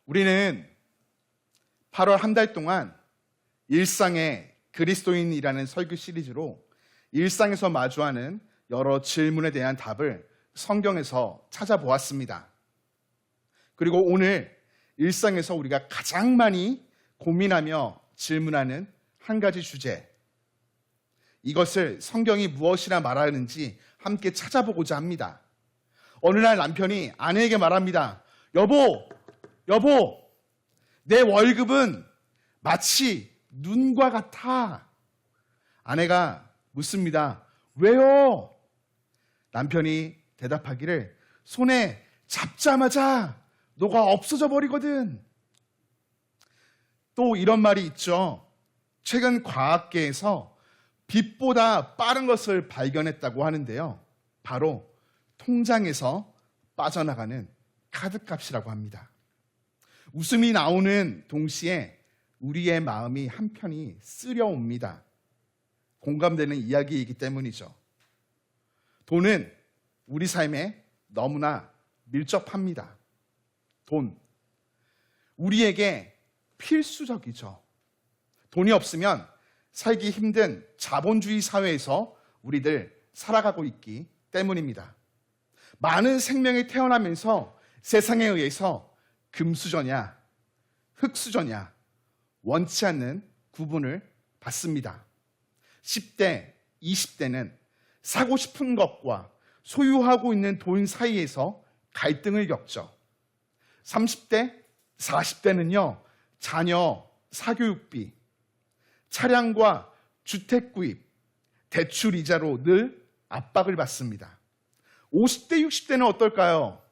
우리는 8월 한 달 동안 일상의 그리스도인이라는 설교 시리즈로 일상에서 마주하는 여러 질문에 대한 답을 성경에서 찾아보았습니다. 그리고 오늘 일상에서 우리가 가장 많이 고민하며 질문하는 한 가지 주제, 이것을 성경이 무엇이라 말하는지 함께 찾아보고자 합니다. 어느 날 남편이 아내에게 말합니다. 여보, 내 월급은 마치 눈과 같아. 아내가 묻습니다. 왜요? 남편이 대답하기를 손에 잡자마자 녹아 없어져 버리거든. 또 이런 말이 있죠. 최근 과학계에서 빛보다 빠른 것을 발견했다고 하는데요. 바로 통장에서 빠져나가는 카드값이라고 합니다. 웃음이 나오는 동시에 우리의 마음이 한편이 쓰려옵니다. 공감되는 이야기이기 때문이죠. 돈은 우리 삶에 너무나 밀접합니다. 돈. 우리에게 필수적이죠. 돈이 없으면 살기 힘든 자본주의 사회에서 우리들 살아가고 있기 때문입니다. 많은 생명이 태어나면서 세상에 의해서 금수저냐, 흙수저냐 원치 않는 구분을 받습니다. 10대, 20대는 사고 싶은 것과 소유하고 있는 돈 사이에서 갈등을 겪죠. 30대, 40대는요, 자녀 사교육비, 차량과 주택 구입, 대출 이자로 늘 압박을 받습니다. 50대, 60대는 어떨까요?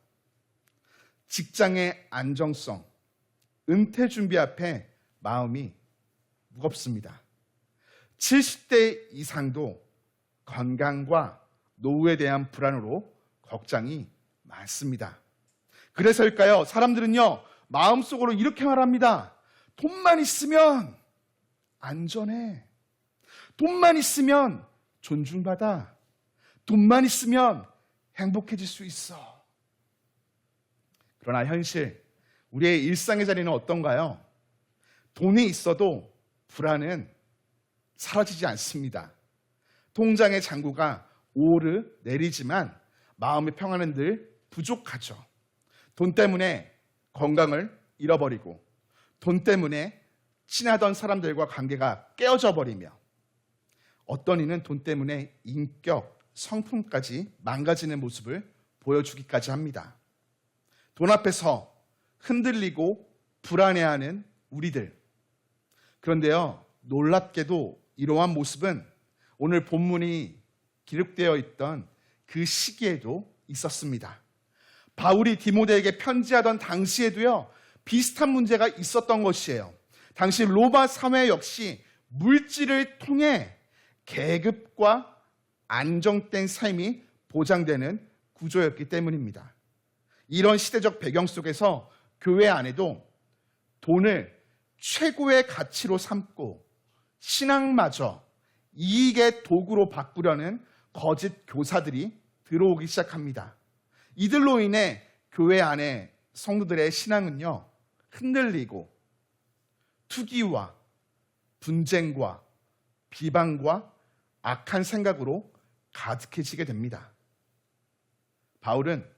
직장의 안정성, 은퇴 준비 앞에 마음이 무겁습니다. 70대 이상도 건강과 노후에 대한 불안으로 걱정이 많습니다. 그래서일까요? 사람들은요, 마음속으로 이렇게 말합니다. 돈만 있으면 안전해. 돈만 있으면 존중받아. 돈만 있으면 행복해질 수 있어. 그러나 현실, 우리의 일상의 자리는 어떤가요? 돈이 있어도 불안은 사라지지 않습니다. 통장의 잔고가 오르 내리지만 마음의 평안은 늘 부족하죠. 돈 때문에 건강을 잃어버리고 돈 때문에 친하던 사람들과 관계가 깨어져 버리며 어떤 이는 돈 때문에 인격, 성품까지 망가지는 모습을 보여주기까지 합니다. 돈 앞에서 흔들리고 불안해하는 우리들. 그런데요, 놀랍게도 이러한 모습은 오늘 본문이 기록되어 있던 그 시기에도 있었습니다. 바울이 디모데에게 편지하던 당시에도요, 비슷한 문제가 있었던 것이에요. 당시 로마 사회 역시 물질을 통해 계급과 안정된 삶이 보장되는 구조였기 때문입니다. 이런 시대적 배경 속에서 교회 안에도 돈을 최고의 가치로 삼고 신앙마저 이익의 도구로 바꾸려는 거짓 교사들이 들어오기 시작합니다. 이들로 인해 교회 안에 성도들의 신앙은요, 흔들리고 투기와 분쟁과 비방과 악한 생각으로 가득해지게 됩니다. 바울은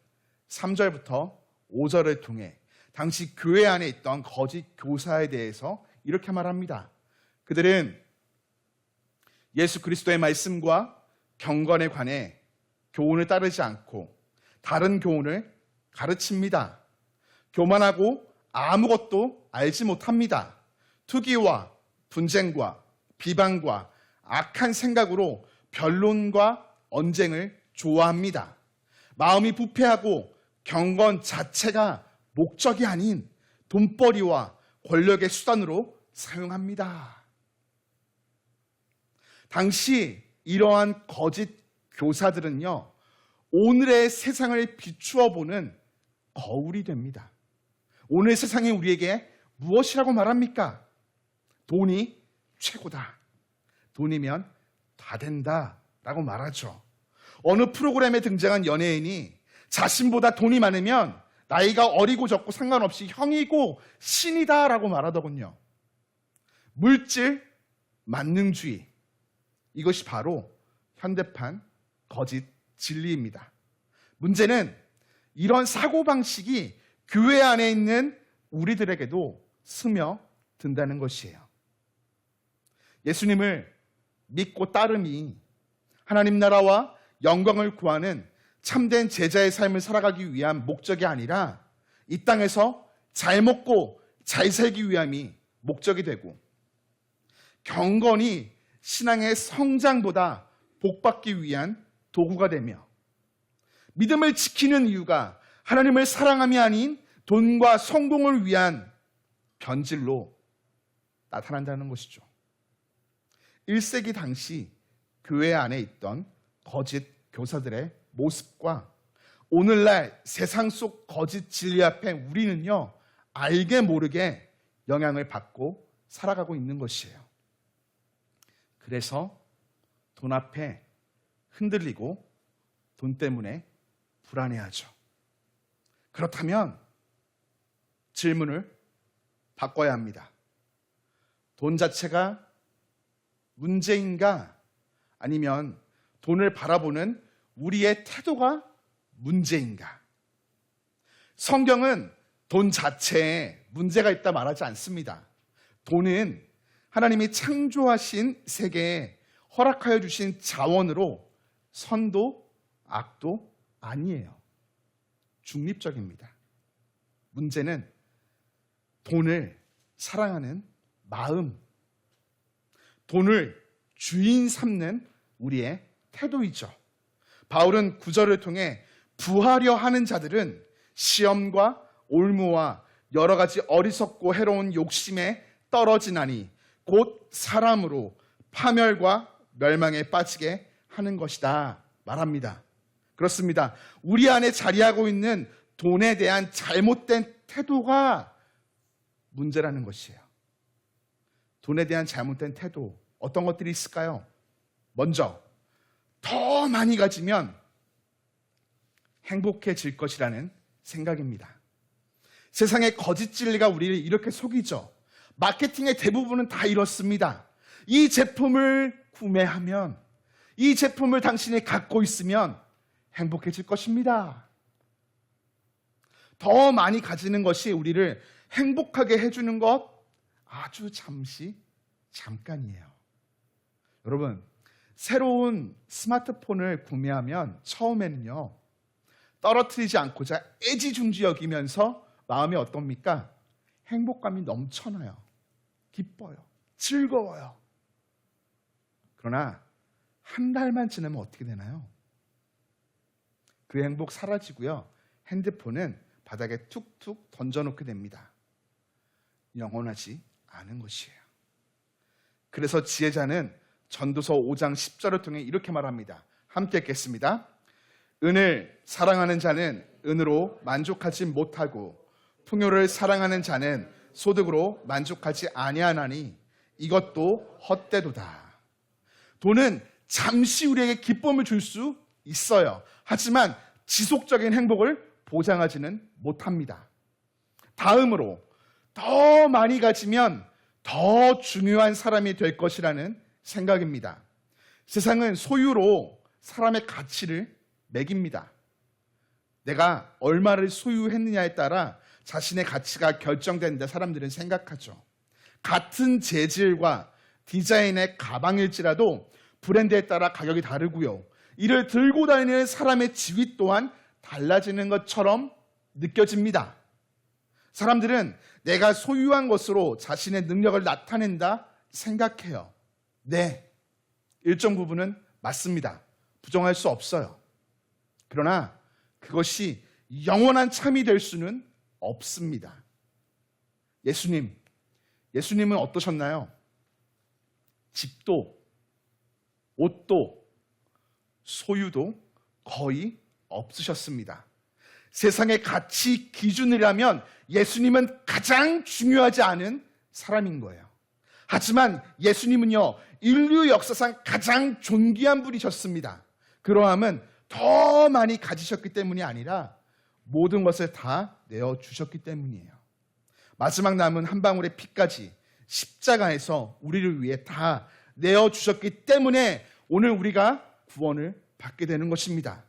3절부터 5절을 통해 당시 교회 안에 있던 거짓 교사에 대해서 이렇게 말합니다. 그들은 예수 그리스도의 말씀과 경건에 관해 교훈을 따르지 않고 다른 교훈을 가르칩니다. 교만하고 아무것도 알지 못합니다. 투기와 분쟁과 비방과 악한 생각으로 변론과 언쟁을 좋아합니다. 마음이 부패하고 경건 자체가 목적이 아닌 돈벌이와 권력의 수단으로 사용합니다. 당시 이러한 거짓 교사들은요, 오늘의 세상을 비추어 보는 거울이 됩니다. 오늘 세상이 우리에게 무엇이라고 말합니까? 돈이 최고다. 돈이면 다 된다 라고 말하죠. 어느 프로그램에 등장한 연예인이 자신보다 돈이 많으면 나이가 어리고 적고 상관없이 형이고 신이다라고 말하더군요. 물질 만능주의, 이것이 바로 현대판 거짓 진리입니다. 문제는 이런 사고방식이 교회 안에 있는 우리들에게도 스며든다는 것이에요. 예수님을 믿고 따름이 하나님 나라와 영광을 구하는 참된 제자의 삶을 살아가기 위한 목적이 아니라 이 땅에서 잘 먹고 잘 살기 위함이 목적이 되고, 경건이 신앙의 성장보다 복받기 위한 도구가 되며, 믿음을 지키는 이유가 하나님을 사랑함이 아닌 돈과 성공을 위한 변질로 나타난다는 것이죠. 1세기 당시 교회 안에 있던 거짓 교사들의 모습과 오늘날 세상 속 거짓 진리 앞에 우리는요, 알게 모르게 영향을 받고 살아가고 있는 것이에요. 그래서 돈 앞에 흔들리고 돈 때문에 불안해하죠. 그렇다면 질문을 바꿔야 합니다. 돈 자체가 문제인가? 아니면 돈을 바라보는 우리의 태도가 문제인가? 성경은 돈 자체에 문제가 있다 말하지 않습니다. 돈은 하나님이 창조하신 세계에 허락하여 주신 자원으로 선도 악도 아니에요. 중립적입니다. 문제는 돈을 사랑하는 마음, 돈을 주인 삼는 우리의 태도이죠. 바울은 9절을 통해 부하려 하는 자들은 시험과 올무와 여러 가지 어리석고 해로운 욕심에 떨어지나니 곧 사람으로 파멸과 멸망에 빠지게 하는 것이다 말합니다. 그렇습니다. 우리 안에 자리하고 있는 돈에 대한 잘못된 태도가 문제라는 것이에요. 돈에 대한 잘못된 태도, 어떤 것들이 있을까요? 먼저, 더 많이 가지면 행복해질 것이라는 생각입니다. 세상의 거짓 진리가 우리를 이렇게 속이죠. 마케팅의 대부분은 다 이렇습니다. 이 제품을 구매하면, 이 제품을 당신이 갖고 있으면 행복해질 것입니다. 더 많이 가지는 것이 우리를 행복하게 해주는 것 아주 잠깐이에요. 여러분, 새로운 스마트폰을 구매하면 처음에는요, 떨어뜨리지 않고자 애지중지 여기면서 마음이 어떻습니까? 행복감이 넘쳐나요. 기뻐요. 즐거워요. 그러나 한 달만 지나면 어떻게 되나요? 그 행복 사라지고요. 핸드폰은 바닥에 툭툭 던져놓게 됩니다. 영원하지 않은 것이에요. 그래서 지혜자는 전도서 5장 10절을 통해 이렇게 말합니다. 함께 읽겠습니다. 은을 사랑하는 자는 은으로 만족하지 못하고 풍요를 사랑하는 자는 소득으로 만족하지 아니하나니 이것도 헛되도다. 돈은 잠시 우리에게 기쁨을 줄 수 있어요. 하지만 지속적인 행복을 보장하지는 못합니다. 다음으로, 더 많이 가지면 더 중요한 사람이 될 것이라는 생각입니다. 세상은 소유로 사람의 가치를 매깁니다. 내가 얼마를 소유했느냐에 따라 자신의 가치가 결정된다 사람들은 생각하죠. 같은 재질과 디자인의 가방일지라도 브랜드에 따라 가격이 다르고요. 이를 들고 다니는 사람의 지위 또한 달라지는 것처럼 느껴집니다. 사람들은 내가 소유한 것으로 자신의 능력을 나타낸다 생각해요. 네, 일정 부분은 맞습니다. 부정할 수 없어요. 그러나 그것이 영원한 참이 될 수는 없습니다. 예수님은 어떠셨나요? 집도, 옷도, 소유도 거의 없으셨습니다. 세상의 가치 기준이라면 예수님은 가장 중요하지 않은 사람인 거예요. 하지만 예수님은요, 인류 역사상 가장 존귀한 분이셨습니다. 그러함은 더 많이 가지셨기 때문이 아니라 모든 것을 다 내어주셨기 때문이에요. 마지막 남은 한 방울의 피까지 십자가에서 우리를 위해 다 내어주셨기 때문에 오늘 우리가 구원을 받게 되는 것입니다.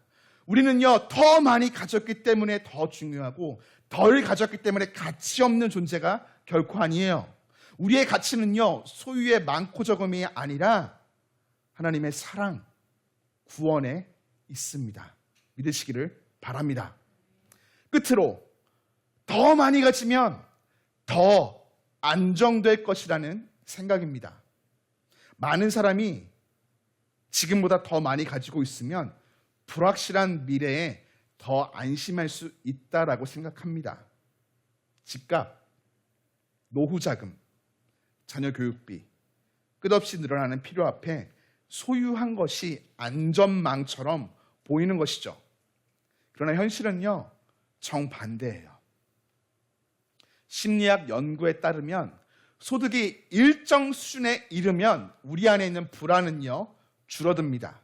우리는요, 더 많이 가졌기 때문에 더 중요하고 덜 가졌기 때문에 가치 없는 존재가 결코 아니에요. 우리의 가치는요, 소유의 많고 적음이 아니라 하나님의 사랑, 구원에 있습니다. 믿으시기를 바랍니다. 끝으로 더 많이 가지면 더 안정될 것이라는 생각입니다. 많은 사람이 지금보다 더 많이 가지고 있으면 불확실한 미래에 더 안심할 수 있다라고 생각합니다. 집값, 노후자금, 자녀 교육비, 끝없이 늘어나는 필요 앞에 소유한 것이 안전망처럼 보이는 것이죠. 그러나 현실은요, 정반대예요. 심리학 연구에 따르면 소득이 일정 수준에 이르면 우리 안에 있는 불안은요, 줄어듭니다.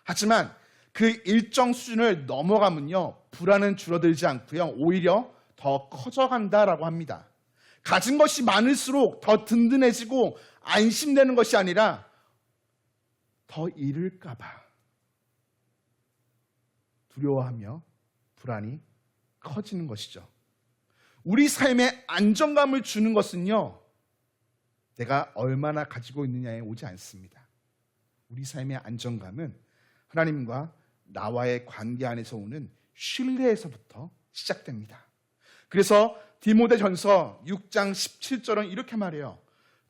하지만 그 일정 수준을 넘어가면요, 불안은 줄어들지 않고요, 오히려 더 커져간다라고 합니다. 가진 것이 많을수록 더 든든해지고 안심되는 것이 아니라 더 잃을까봐 두려워하며 불안이 커지는 것이죠. 우리 삶에 안정감을 주는 것은요, 내가 얼마나 가지고 있느냐에 오지 않습니다. 우리 삶의 안정감은 하나님과 나와의 관계 안에서 오는 신뢰에서부터 시작됩니다. 그래서 디모데전서 6장 17절은 이렇게 말해요.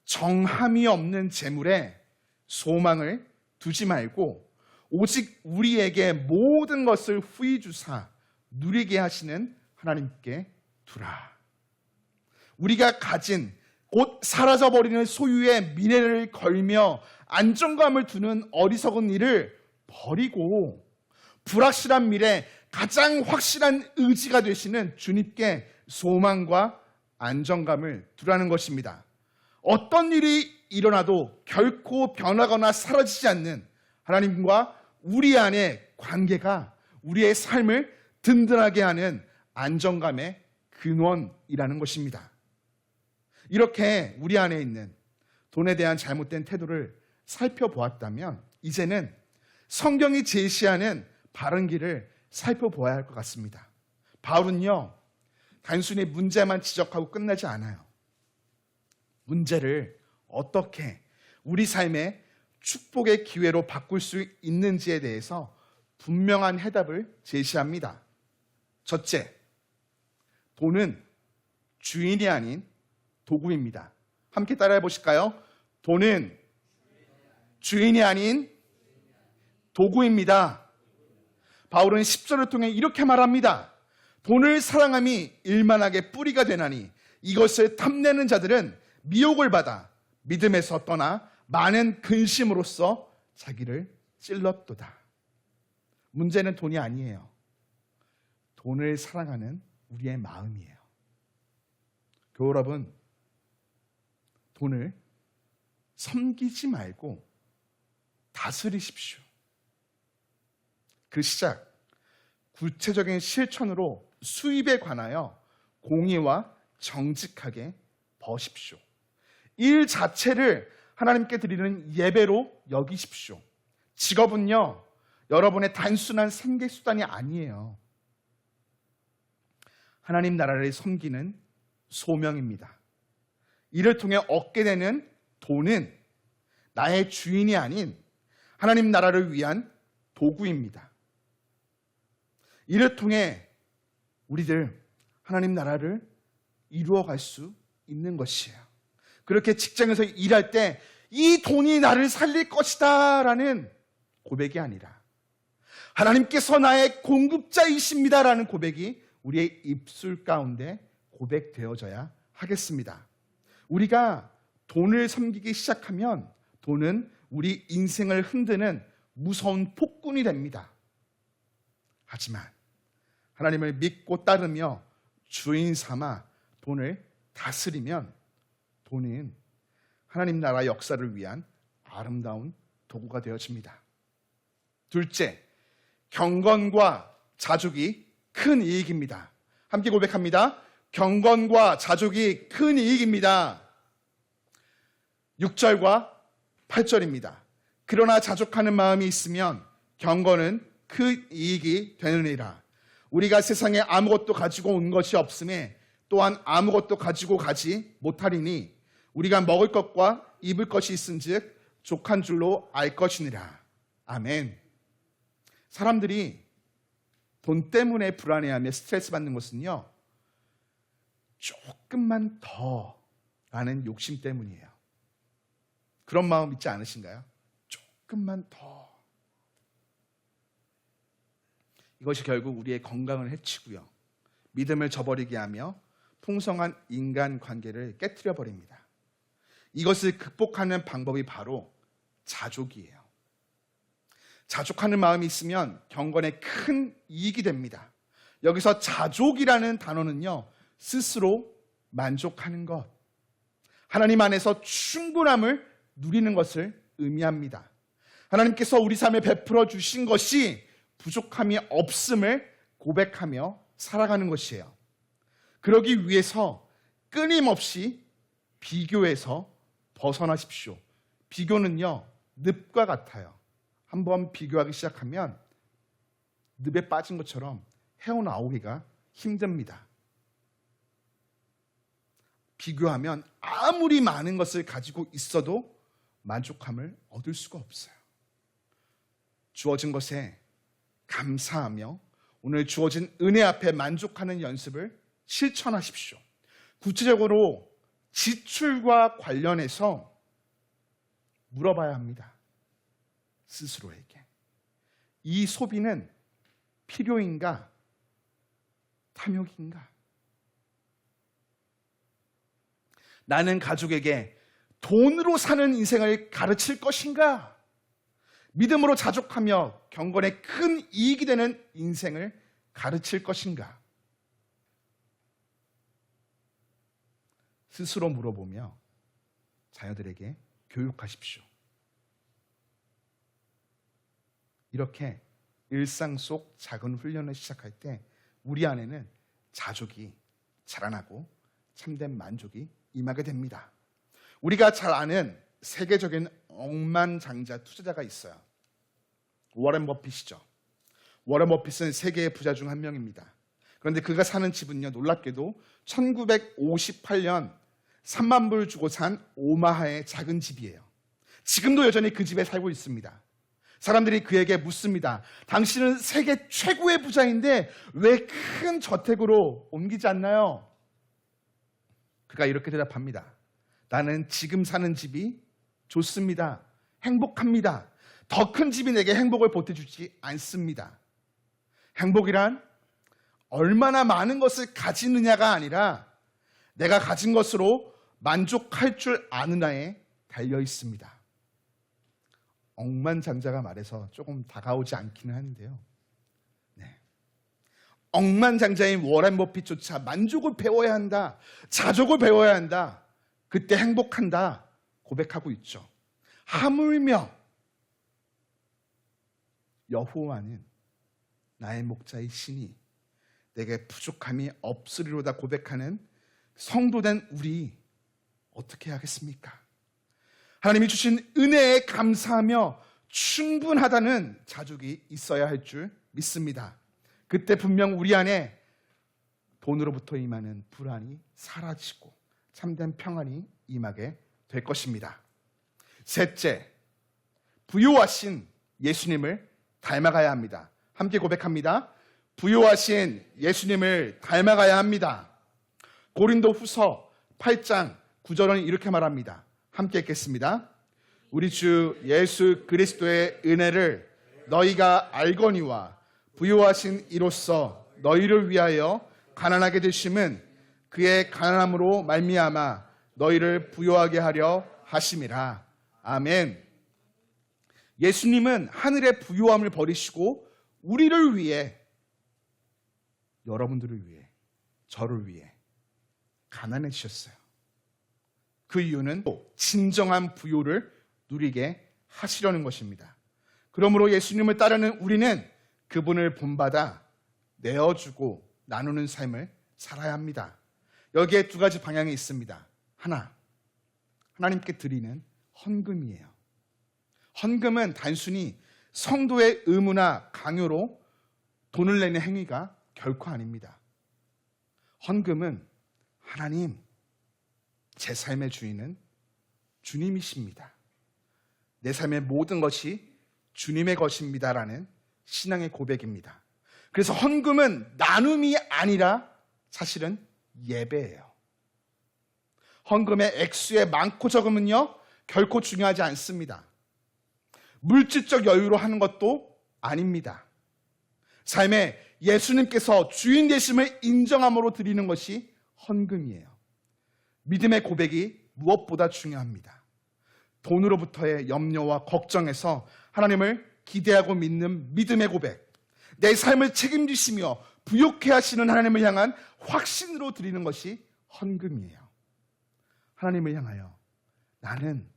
정함이 없는 재물에 소망을 두지 말고 오직 우리에게 모든 것을 후히 주사 누리게 하시는 하나님께 두라. 우리가 가진 곧 사라져버리는 소유의 미래를 걸며 안정감을 두는 어리석은 일을 버리고 불확실한 미래 가장 확실한 의지가 되시는 주님께 소망과 안정감을 두라는 것입니다. 어떤 일이 일어나도 결코 변하거나 사라지지 않는 하나님과 우리 안의 관계가 우리의 삶을 든든하게 하는 안정감의 근원이라는 것입니다. 이렇게 우리 안에 있는 돈에 대한 잘못된 태도를 살펴보았다면 이제는 성경이 제시하는 바른 길을 살펴보아야 할 것 같습니다. 바울은요, 단순히 문제만 지적하고 끝나지 않아요. 문제를 어떻게 우리 삶의 축복의 기회로 바꿀 수 있는지에 대해서 분명한 해답을 제시합니다. 첫째, 돈은 주인이 아닌 도구입니다. 함께 따라해 보실까요? 돈은 주인이 아닌 도구입니다. 바울은 10절을 통해 이렇게 말합니다. 돈을 사랑함이 일만하게 뿌리가 되나니 이것을 탐내는 자들은 미혹을 받아 믿음에서 떠나 많은 근심으로써 자기를 찔렀도다. 문제는 돈이 아니에요. 돈을 사랑하는 우리의 마음이에요. 교우 여러분, 돈을 섬기지 말고 다스리십시오. 그 시작, 구체적인 실천으로 수입에 관하여 공의와 정직하게 버십시오. 일 자체를 하나님께 드리는 예배로 여기십시오. 직업은요, 여러분의 단순한 생계수단이 아니에요. 하나님 나라를 섬기는 소명입니다. 이를 통해 얻게 되는 돈은 나의 주인이 아닌 하나님 나라를 위한 도구입니다. 이를 통해 우리들 하나님 나라를 이루어갈 수 있는 것이에요. 그렇게 직장에서 일할 때 이 돈이 나를 살릴 것이다 라는 고백이 아니라 하나님께서 나의 공급자이십니다 라는 고백이 우리의 입술 가운데 고백되어져야 하겠습니다. 우리가 돈을 섬기기 시작하면 돈은 우리 인생을 흔드는 무서운 폭군이 됩니다. 하지만 하나님을 믿고 따르며 주인 삼아 돈을 다스리면 돈은 하나님 나라 역사를 위한 아름다운 도구가 되어집니다. 둘째, 경건과 자족이 큰 이익입니다. 함께 고백합니다. 경건과 자족이 큰 이익입니다. 6절과 8절입니다. 그러나 자족하는 마음이 있으면 경건은 큰 이익이 되느니라. 우리가 세상에 아무것도 가지고 온 것이 없음에 또한 아무것도 가지고 가지 못하리니 우리가 먹을 것과 입을 것이 있은즉 족한 줄로 알 것이니라. 아멘. 사람들이 돈 때문에 불안해하며 스트레스 받는 것은요, 조금만 더 라는 욕심 때문이에요. 그런 마음 있지 않으신가요? 조금만 더. 이것이 결국 우리의 건강을 해치고요, 믿음을 저버리게 하며 풍성한 인간관계를 깨트려 버립니다. 이것을 극복하는 방법이 바로 자족이에요. 자족하는 마음이 있으면 경건에 큰 이익이 됩니다. 여기서 자족이라는 단어는요, 스스로 만족하는 것, 하나님 안에서 충분함을 누리는 것을 의미합니다. 하나님께서 우리 삶에 베풀어 주신 것이 부족함이 없음을 고백하며 살아가는 것이에요. 그러기 위해서 끊임없이 비교에서 벗어나십시오. 비교는요, 늪과 같아요. 한번 비교하기 시작하면 늪에 빠진 것처럼 헤어나오기가 힘듭니다. 비교하면 아무리 많은 것을 가지고 있어도 만족함을 얻을 수가 없어요. 주어진 것에 감사하며 오늘 주어진 은혜 앞에 만족하는 연습을 실천하십시오. 구체적으로 지출과 관련해서 물어봐야 합니다. 스스로에게. 이 소비는 필요인가? 탐욕인가? 나는 가족에게 돈으로 사는 인생을 가르칠 것인가? 믿음으로 자족하며 경건에 큰 이익이 되는 인생을 가르칠 것인가? 스스로 물어보며 자녀들에게 교육하십시오. 이렇게 일상 속 작은 훈련을 시작할 때 우리 안에는 자족이 자라나고 참된 만족이 임하게 됩니다. 우리가 잘 아는 세계적인 억만장자 투자자가 있어요. 워렌 버핏이죠. 워렌 버핏은 세계의 부자 중 한 명입니다. 그런데 그가 사는 집은요, 놀랍게도 1958년 3만 불 주고 산 오마하의 작은 집이에요. 지금도 여전히 그 집에 살고 있습니다. 사람들이 그에게 묻습니다. 당신은 세계 최고의 부자인데 왜 큰 저택으로 옮기지 않나요? 그가 이렇게 대답합니다. 나는 지금 사는 집이 좋습니다. 행복합니다. 더 큰 집이 내게 행복을 보태주지 않습니다. 행복이란 얼마나 많은 것을 가지느냐가 아니라 내가 가진 것으로 만족할 줄 아느냐에 달려 있습니다. 억만장자가 말해서 조금 다가오지 않기는 하는데요. 네. 억만장자인 워렌 버핏조차 만족을 배워야 한다, 자족을 배워야 한다, 그때 행복한다 고백하고 있죠. 하물며 여호와는 나의 목자의 신이 내게 부족함이 없으리로다 고백하는 성도된 우리 어떻게 하겠습니까? 하나님이 주신 은혜에 감사하며 충분하다는 자족이 있어야 할 줄 믿습니다. 그때 분명 우리 안에 돈으로부터 임하는 불안이 사라지고 참된 평안이 임하게 될 것입니다. 셋째, 부요하신 예수님을 닮아가야 합니다. 함께 고백합니다. 부요하신 예수님을 닮아가야 합니다. 고린도 후서 8장 9절은 이렇게 말합니다. 함께 읽겠습니다. 우리 주 예수 그리스도의 은혜를 너희가 알거니와 부요하신 이로써 너희를 위하여 가난하게 되심은 그의 가난함으로 말미암아 너희를 부요하게 하려 하심이라. 아멘. 예수님은 하늘의 부요함을 버리시고 우리를 위해, 여러분들을 위해, 저를 위해 가난해지셨어요. 그 이유는 진정한 부요를 누리게 하시려는 것입니다. 그러므로 예수님을 따르는 우리는 그분을 본받아 내어주고 나누는 삶을 살아야 합니다. 여기에 두 가지 방향이 있습니다. 하나, 하나님께 드리는 헌금이에요. 헌금은 단순히 성도의 의무나 강요로 돈을 내는 행위가 결코 아닙니다. 헌금은 하나님, 제 삶의 주인은 주님이십니다. 내 삶의 모든 것이 주님의 것입니다라는 신앙의 고백입니다. 그래서 헌금은 나눔이 아니라 사실은 예배예요. 헌금의 액수의 많고 적음은요, 결코 중요하지 않습니다. 물질적 여유로 하는 것도 아닙니다. 삶에 예수님께서 주인 되심을 인정함으로 드리는 것이 헌금이에요. 믿음의 고백이 무엇보다 중요합니다. 돈으로부터의 염려와 걱정에서 하나님을 기대하고 믿는 믿음의 고백, 내 삶을 책임지시며 부욕해 하시는 하나님을 향한 확신으로 드리는 것이 헌금이에요. 하나님을 향하여 나는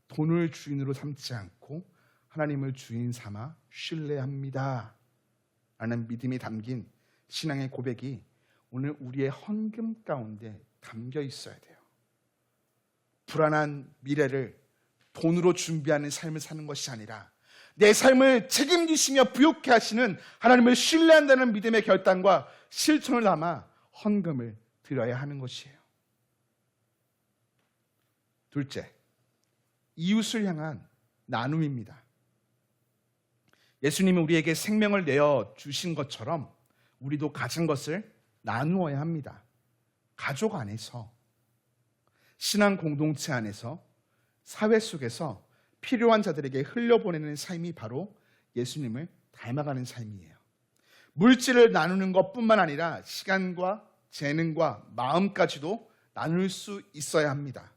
돈을 주인으로 삼지 않고 하나님을 주인 삼아 신뢰합니다 라는 믿음이 담긴 신앙의 고백이 오늘 우리의 헌금 가운데 담겨 있어야 돼요. 불안한 미래를 돈으로 준비하는 삶을 사는 것이 아니라 내 삶을 책임지시며 부욕해 하시는 하나님을 신뢰한다는 믿음의 결단과 실천을 담아 헌금을 드려야 하는 것이에요. 둘째, 이웃을 향한 나눔입니다. 예수님이 우리에게 생명을 내어 주신 것처럼 우리도 가진 것을 나누어야 합니다. 가족 안에서, 신앙 공동체 안에서, 사회 속에서 필요한 자들에게 흘려보내는 삶이 바로 예수님을 닮아가는 삶이에요. 물질을 나누는 것뿐만 아니라 시간과 재능과 마음까지도 나눌 수 있어야 합니다.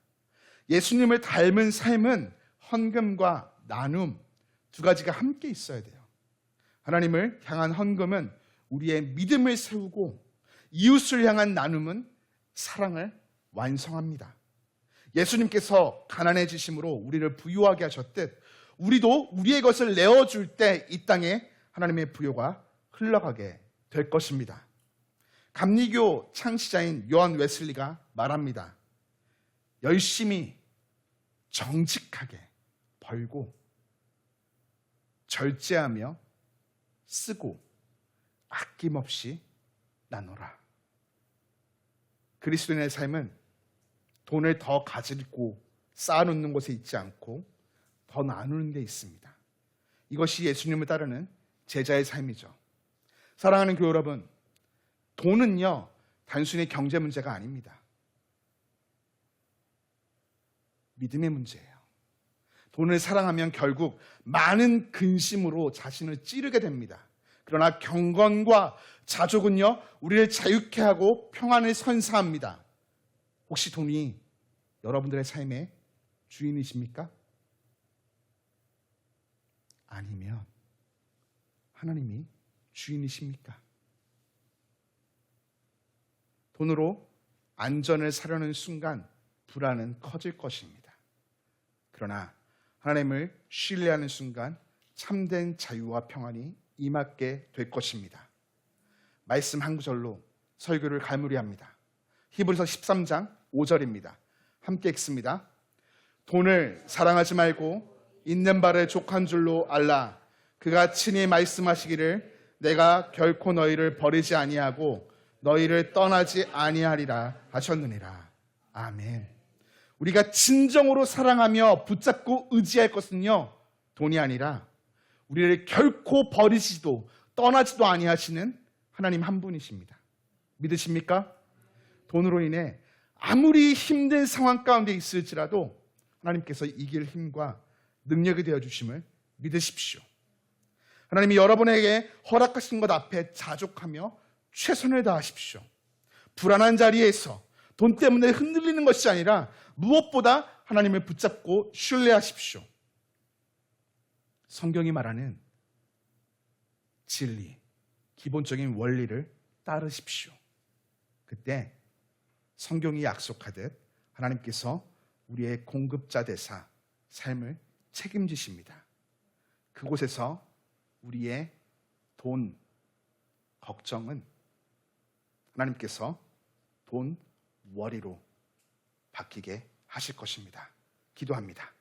예수님을 닮은 삶은 헌금과 나눔 두 가지가 함께 있어야 돼요. 하나님을 향한 헌금은 우리의 믿음을 세우고 이웃을 향한 나눔은 사랑을 완성합니다. 예수님께서 가난해지심으로 우리를 부유하게 하셨듯 우리도 우리의 것을 내어줄 때 이 땅에 하나님의 부요가 흘러가게 될 것입니다. 감리교 창시자인 요한 웨슬리가 말합니다. 열심히 정직하게 벌고 절제하며 쓰고 아낌없이 나눠라. 그리스도인의 삶은 돈을 더 가지고 쌓아놓는 곳에 있지 않고 더 나누는 데 있습니다. 이것이 예수님을 따르는 제자의 삶이죠. 사랑하는 교회 여러분, 돈은요 단순히 경제 문제가 아닙니다. 믿음의 문제예요. 돈을 사랑하면 결국 많은 근심으로 자신을 찌르게 됩니다. 그러나 경건과 자족은요 우리를 자유케 하고 평안을 선사합니다. 혹시 돈이 여러분들의 삶의 주인이십니까? 아니면 하나님이 주인이십니까? 돈으로 안전을 사려는 순간 불안은 커질 것입니다. 그러나 하나님을 신뢰하는 순간 참된 자유와 평안이 임하게 될 것입니다. 말씀 한 구절로 설교를 마무리합니다. 히브리서 13장 5절입니다. 함께 읽습니다. 돈을 사랑하지 말고 있는 바를 족한 줄로 알라. 그가 친히 말씀하시기를 내가 결코 너희를 버리지 아니하고 너희를 떠나지 아니하리라 하셨느니라. 아멘. 우리가 진정으로 사랑하며 붙잡고 의지할 것은요 돈이 아니라 우리를 결코 버리지도 떠나지도 아니하시는 하나님 한 분이십니다. 믿으십니까? 돈으로 인해 아무리 힘든 상황 가운데 있을지라도 하나님께서 이길 힘과 능력이 되어주심을 믿으십시오. 하나님이 여러분에게 허락하신 것 앞에 자족하며 최선을 다하십시오. 불안한 자리에서 돈 때문에 흔들리는 것이 아니라 무엇보다 하나님을 붙잡고 신뢰하십시오. 성경이 말하는 진리, 기본적인 원리를 따르십시오. 그때 성경이 약속하듯 하나님께서 우리의 공급자 되사 삶을 책임지십니다. 그곳에서 우리의 돈, 걱정은 하나님께서 돈, 워리로 바뀌게 하실 것입니다. 기도합니다.